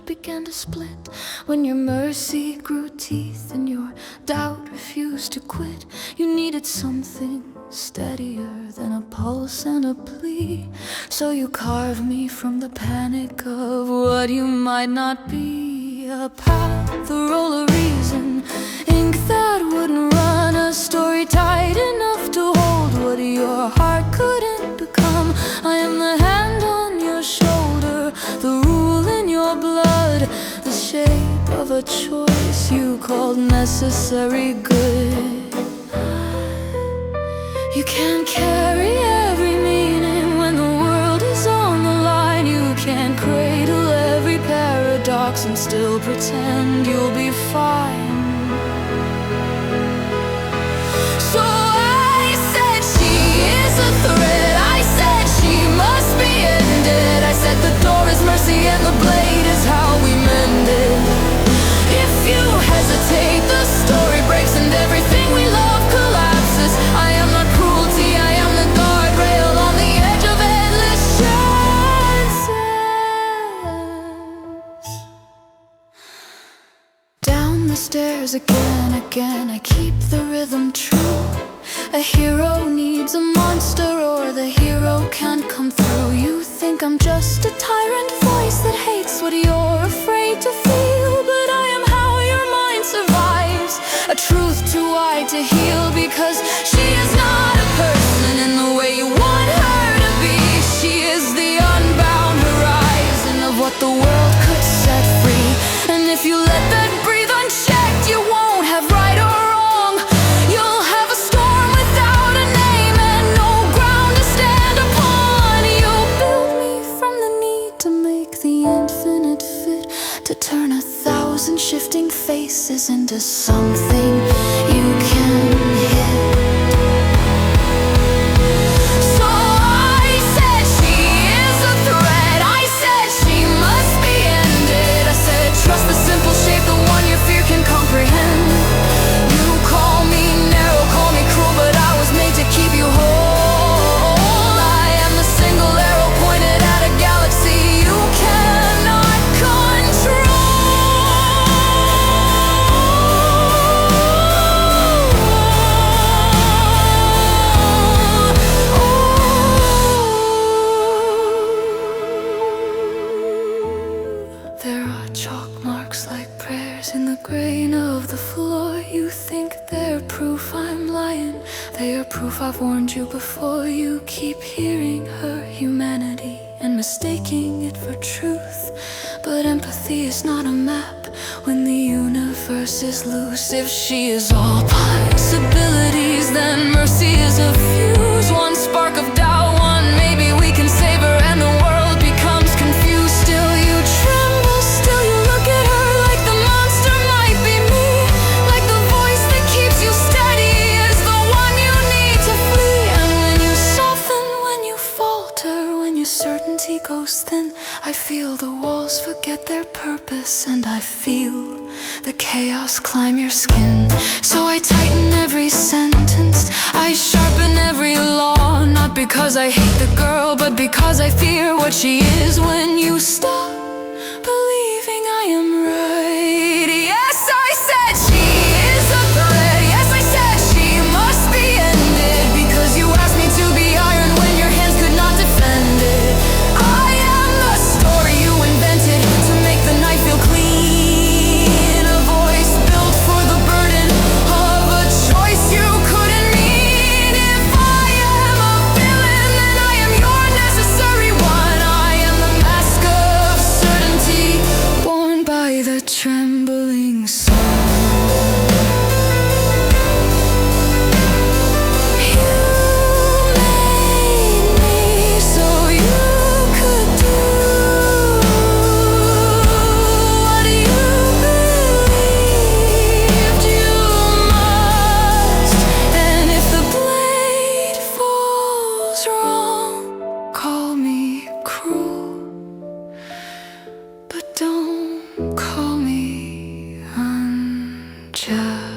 heart began to split, when your mercy grew teeth and your doubt refused to quit. You needed something steadier than a pulse and a plea, so you carved me from the panic of what you might not be. A path, a roll of reason, ink that wouldn't run, a story tight enough to hold what your heart couldn't become. I am the hand on your shoulder, the rule in your blood, the shape of a choice you called necessary good. You can't carry every meaning when the world is on the line. You can't cradle every paradox and still pretend you'll be fine. So I said she is a threat, I said she must be ended. I said the door is mercy and the blade is how we mend it. If you hesitate, the story breaks and everything we love collapses. I am not cruelty, I am the guardrail on the edge of endless chances. Down the stairs again, I keep the rhythm true. A hero needs a monster or the hero can't come through. You think I'm just a tyrant voice that hates what you're afraid to feel, but I am how your mind survives, a truth too wide to heal, because she is not a person in the way you want her to be. She is the unbound horizon of what the world could set free. And if you let that breathe unchecked, you won't have right or wrong. You'll have a storm without a name and no ground to stand upon. You'll build me from the need to make the infinite fit, to turn 1,000 shifting faces into something you can hit. So I said she is a threat, I said she must be ended. I said trust the simple shape, the one your fear can comprehend. You call me narrow, call me cruel, but I was made to keep you whole. I am the single arrow pointed at a galaxy you cannot control. There are chalk marks like prayers in the grain of the floor. You think they're proof I'm lying, they are proof I've warned you before. You keep hearing her humanity and mistaking it for truth, but empathy is not a map when the universe is loose. If she is all possibilities, then mercy is a fuse. One spark of doubt, one maybe we can save her, and the world becomes confused. Still you tremble, still you look at her like the monster might be me, like the voice that keeps you steady is the one you need to flee. And when you soften, when you falter, when your certainty goes thin, I feel the walls forget their purpose, and I feel the chaos climb your skin. So I tighten every sentence, I sharpen every law, not because I hate the girl, but because I fear what she is when you stop believing I am right. Yes, I said she is a threat, yes, I said she must be ended, because you asked me to be iron when your hands could not defend it. I am the story you invented to make the night feel clean, a voice built for the burden of a choice you couldn't mean. If I am a villain, then I am your necessary one. I am the mask of certainty worn by the trembling sun. You made me so you could do what you believed you must. And if the blade falls wrong, call me cruel, but don't call me unjust.